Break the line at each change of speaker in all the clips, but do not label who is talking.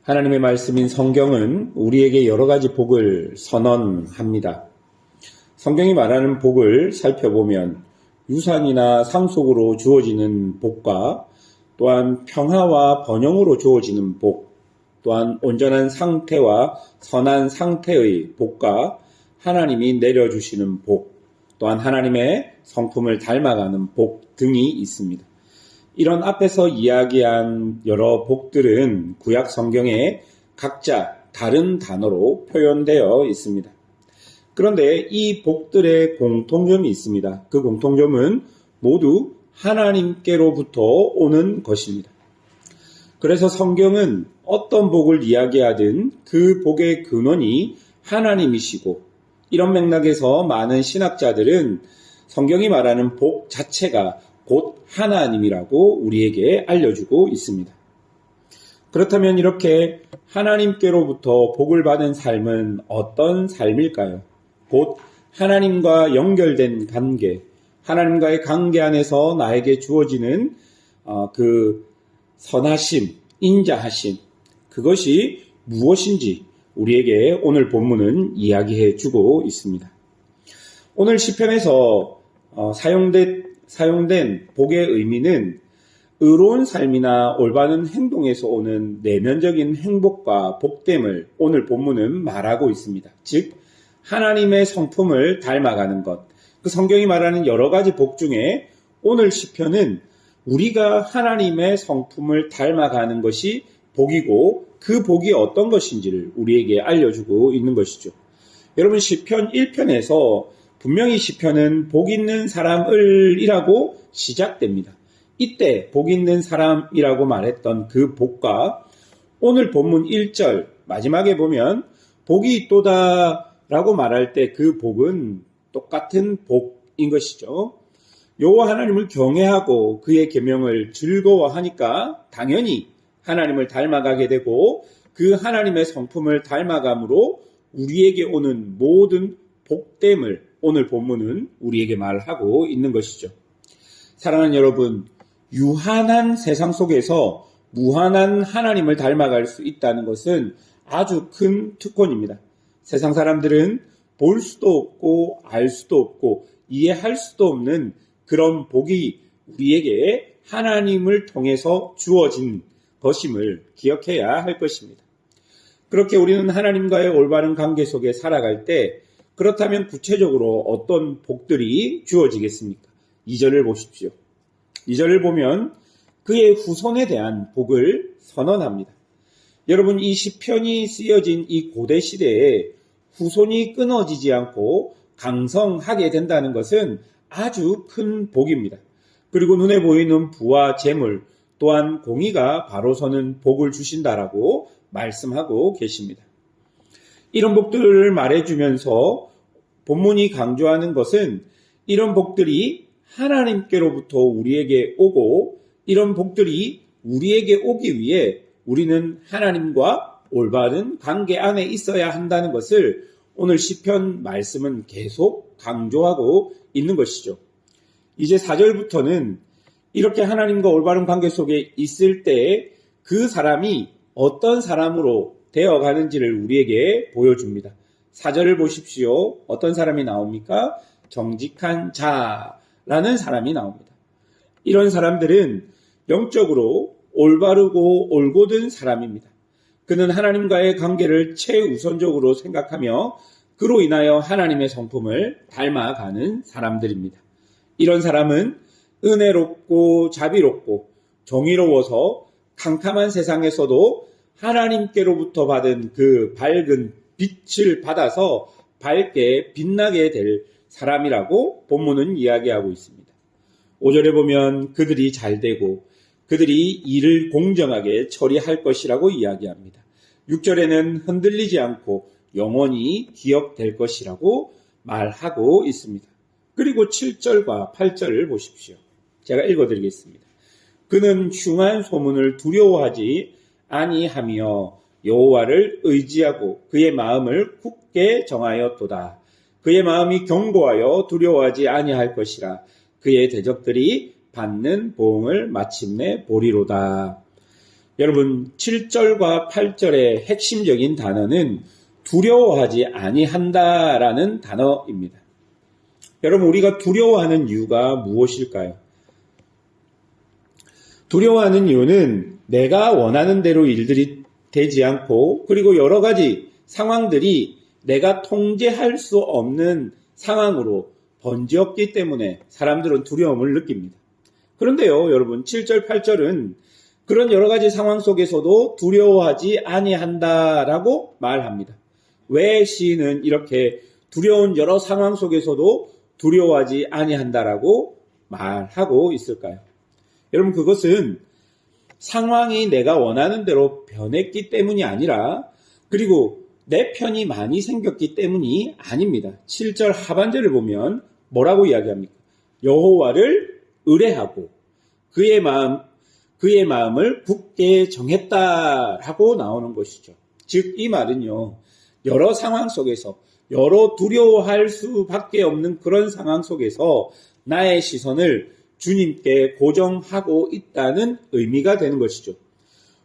하나님의 말씀인 성경은 우리에게 여러 가지 복을 선언합니다. 성경이 말하는 복을 살펴보면 유산이나 상속으로 주어지는 복과 또한 평화와 번영으로 주어지는 복, 또한 온전한 상태와 선한 상태의 복과 하나님이 내려주시는 복, 또한 하나님의 성품을 닮아가는 복 등이 있습니다. 이런 앞에서 이야기한 여러 복들은 구약 성경에 각자 다른 단어로 표현되어 있습니다. 그런데 이 복들의 공통점이 있습니다. 그 공통점은 모두 하나님께로부터 오는 것입니다. 그래서 성경은 어떤 복을 이야기하든 그 복의 근원이 하나님이시고, 이런 맥락에서 많은 신학자들은 성경이 말하는 복 자체가 곧 하나님이라고 우리에게 알려주고 있습니다. 그렇다면 이렇게 하나님께로부터 복을 받은 삶은 어떤 삶일까요? 곧 하나님과 연결된 관계, 하나님과의 관계 안에서 나에게 주어지는 그 선하심, 인자하심, 그것이 무엇인지 우리에게 오늘 본문은 이야기해 주고 있습니다. 오늘 시편에서 사용된 복의 의미는 의로운 삶이나 올바른 행동에서 오는 내면적인 행복과 복됨을 오늘 본문은 말하고 있습니다. 즉 하나님의 성품을 닮아가는 것, 그 성경이 말하는 여러 가지 복 중에 오늘 시편은 우리가 하나님의 성품을 닮아가는 것이 복이고 그 복이 어떤 것인지를 우리에게 알려주고 있는 것이죠. 여러분, 시편 1편에서 분명히 시편은 복 있는 사람을이라고 시작됩니다. 이때 복 있는 사람이라고 말했던 그 복과 오늘 본문 1절 마지막에 보면 복이 있도다 라고 말할 때 그 복은 똑같은 복인 것이죠. 여호와 하나님을 경외하고 그의 계명을 즐거워하니까 당연히 하나님을 닮아가게 되고, 그 하나님의 성품을 닮아감으로 우리에게 오는 모든 복됨을 오늘 본문은 우리에게 말하고 있는 것이죠. 사랑하는 여러분, 유한한 세상 속에서 무한한 하나님을 닮아갈 수 있다는 것은 아주 큰 특권입니다. 세상 사람들은 볼 수도 없고 알 수도 없고 이해할 수도 없는 그런 복이 우리에게 하나님을 통해서 주어진 것임을 기억해야 할 것입니다. 그렇게 우리는 하나님과의 올바른 관계 속에 살아갈 때, 그렇다면 구체적으로 어떤 복들이 주어지겠습니까? 2절을 보십시오. 2절을 보면 그의 후손에 대한 복을 선언합니다. 여러분, 이 시편이 쓰여진 이 고대 시대에 후손이 끊어지지 않고 강성하게 된다는 것은 아주 큰 복입니다. 그리고 눈에 보이는 부와 재물, 또한 공의가 바로 서는 복을 주신다라고 말씀하고 계십니다. 이런 복들을 말해주면서 본문이 강조하는 것은 이런 복들이 하나님께로부터 우리에게 오고, 이런 복들이 우리에게 오기 위해 우리는 하나님과 올바른 관계 안에 있어야 한다는 것을 오늘 시편 말씀은 계속 강조하고 있는 것이죠. 이제 4절부터는 이렇게 하나님과 올바른 관계 속에 있을 때 그 사람이 어떤 사람으로 되어가는지를 우리에게 보여줍니다. 4절을 보십시오. 어떤 사람이 나옵니까? 정직한 자라는 사람이 나옵니다. 이런 사람들은 영적으로 올바르고 올곧은 사람입니다. 그는 하나님과의 관계를 최우선적으로 생각하며 그로 인하여 하나님의 성품을 닮아가는 사람들입니다. 이런 사람은 은혜롭고 자비롭고 정의로워서 캄캄한 세상에서도 하나님께로부터 받은 그 밝은 빛을 받아서 밝게 빛나게 될 사람이라고 본문은 이야기하고 있습니다. 5절에 보면 그들이 잘되고 그들이 일을 공정하게 처리할 것이라고 이야기합니다. 6절에는 흔들리지 않고 영원히 기억될 것이라고 말하고 있습니다. 그리고 7절과 8절을 보십시오. 제가 읽어드리겠습니다. 그는 흉한 소문을 두려워하지 아니하며 여호와를 의지하고 그의 마음을 굳게 정하였도다. 그의 마음이 견고하여 두려워하지 아니할 것이라. 그의 대적들이 받는 보응을 마침내 보리로다. 여러분 7절과 8절의 핵심적인 단어는 두려워하지 아니한다라는 단어입니다. 여러분 우리가 두려워하는 이유가 무엇일까요? 두려워하는 이유는 내가 원하는 대로 일들이 되지 않고 그리고 여러 가지 상황들이 내가 통제할 수 없는 상황으로 번지었기 때문에 사람들은 두려움을 느낍니다. 그런데요, 여러분 7절, 8절은 그런 여러 가지 상황 속에서도 두려워하지 아니한다라고 말합니다. 왜 시인은 이렇게 두려운 여러 상황 속에서도 두려워하지 아니한다라고 말하고 있을까요? 여러분 그것은 상황이 내가 원하는 대로 변했기 때문이 아니라 그리고 내 편이 많이 생겼기 때문이 아닙니다. 7절 하반절을 보면 뭐라고 이야기합니까? 여호와를 의뢰하고 그의 마음을 굳게 정했다라고 나오는 것이죠. 즉 이 말은요. 여러 상황 속에서 여러 두려워할 수밖에 없는 그런 상황 속에서 나의 시선을 주님께 고정하고 있다는 의미가 되는 것이죠.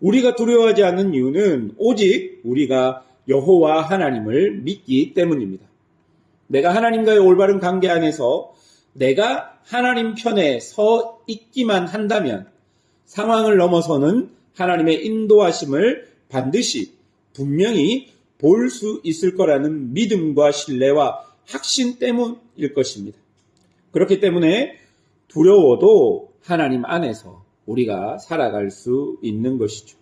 우리가 두려워하지 않는 이유는 오직 우리가 여호와 하나님을 믿기 때문입니다. 내가 하나님과의 올바른 관계 안에서 내가 하나님 편에 서 있기만 한다면 상황을 넘어서는 하나님의 인도하심을 반드시 분명히 볼 수 있을 거라는 믿음과 신뢰와 확신 때문일 것입니다. 그렇기 때문에 두려워도 하나님 안에서 우리가 살아갈 수 있는 것이죠.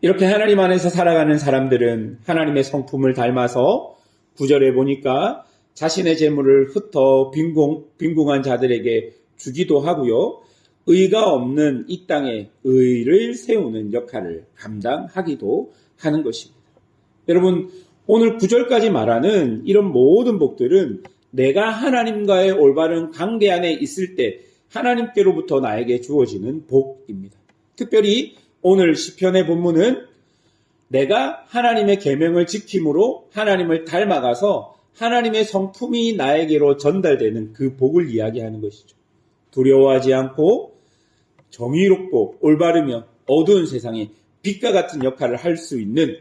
이렇게 하나님 안에서 살아가는 사람들은 하나님의 성품을 닮아서 9절에 보니까 자신의 재물을 흩어 빈궁한 자들에게 주기도 하고요. 의가 없는 이 땅에 의를 세우는 역할을 감당하기도 하는 것입니다. 여러분 오늘 9절까지 말하는 이런 모든 복들은 내가 하나님과의 올바른 관계 안에 있을 때 하나님께로부터 나에게 주어지는 복입니다. 특별히 오늘 시편의 본문은 내가 하나님의 계명을 지킴으로 하나님을 닮아가서 하나님의 성품이 나에게로 전달되는 그 복을 이야기하는 것이죠. 두려워하지 않고 정의롭고 올바르며 어두운 세상에 빛과 같은 역할을 할 수 있는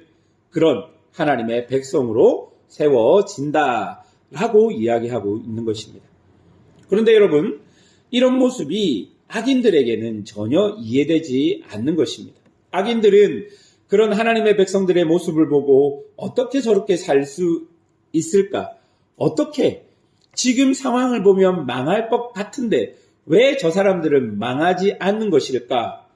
그런 하나님의 백성으로 세워진다라고 이야기하고 있는 것입니다. 그런데 여러분, 이런 모습이 악인들에게는 전혀 이해되지 않는 것입니다. 악인들은 그런 하나님의 백성들의 모습을 보고 어떻게 저렇게 살 수 있을까? 어떻게 지금 상황을 보면 망할 것 같은데 왜 저 사람들은 망하지 않는 것일까?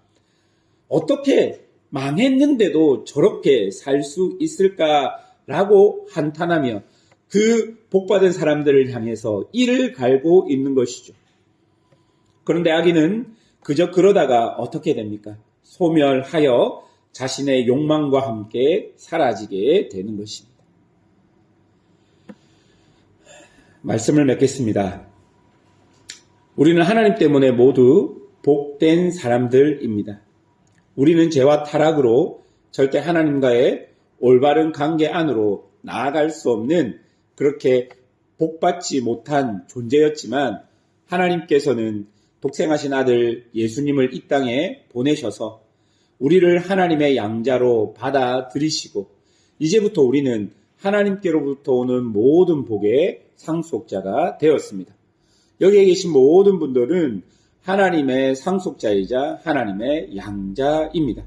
어떻게 망했는데도 저렇게 살 수 있을까라고 한탄하며 그 복받은 사람들을 향해서 이를 갈고 있는 것이죠. 그런데 악인은 그저 그러다가 어떻게 됩니까? 소멸하여 자신의 욕망과 함께 사라지게 되는 것입니다. 말씀을 맺겠습니다. 우리는 하나님 때문에 모두 복된 사람들입니다. 우리는 죄와 타락으로 절대 하나님과의 올바른 관계 안으로 나아갈 수 없는 그렇게 복받지 못한 존재였지만 하나님께서는 독생하신 아들 예수님을 이 땅에 보내셔서 우리를 하나님의 양자로 받아들이시고 이제부터 우리는 하나님께로부터 오는 모든 복의 상속자가 되었습니다. 여기에 계신 모든 분들은 하나님의 상속자이자 하나님의 양자입니다.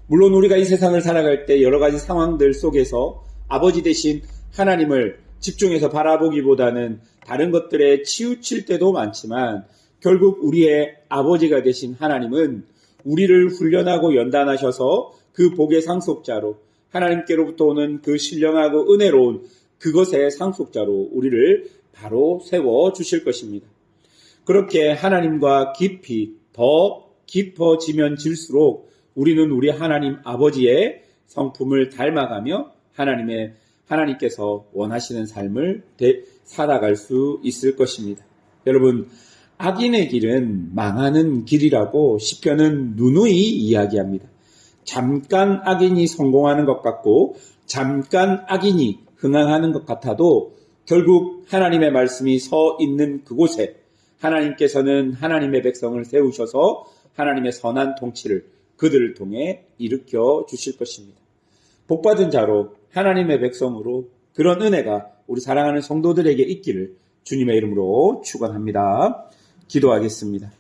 물론 우리가 이 세상을 살아갈 때 여러 가지 상황들 속에서 아버지 되신 하나님을 집중해서 바라보기보다는 다른 것들에 치우칠 때도 많지만 결국 우리의 아버지가 되신 하나님은 우리를 훈련하고 연단하셔서 그 복의 상속자로 하나님께로부터 오는 그 신령하고 은혜로운 그것의 상속자로 우리를 바로 세워주실 것입니다. 그렇게 하나님과 깊이 더 깊어지면 질수록 우리는 우리 하나님 아버지의 성품을 닮아가며 하나님께서 원하시는 삶을 살아갈 수 있을 것입니다. 여러분, 악인의 길은 망하는 길이라고 시편은 누누이 이야기합니다. 잠깐 악인이 성공하는 것 같고 잠깐 악인이 흥황하는 것 같아도 결국 하나님의 말씀이 서 있는 그곳에 하나님께서는 하나님의 백성을 세우셔서 하나님의 선한 통치를 그들을 통해 일으켜 주실 것입니다. 복받은 자로 하나님의 백성으로 그런 은혜가 우리 사랑하는 성도들에게 있기를 주님의 이름으로 축원합니다. 기도하겠습니다.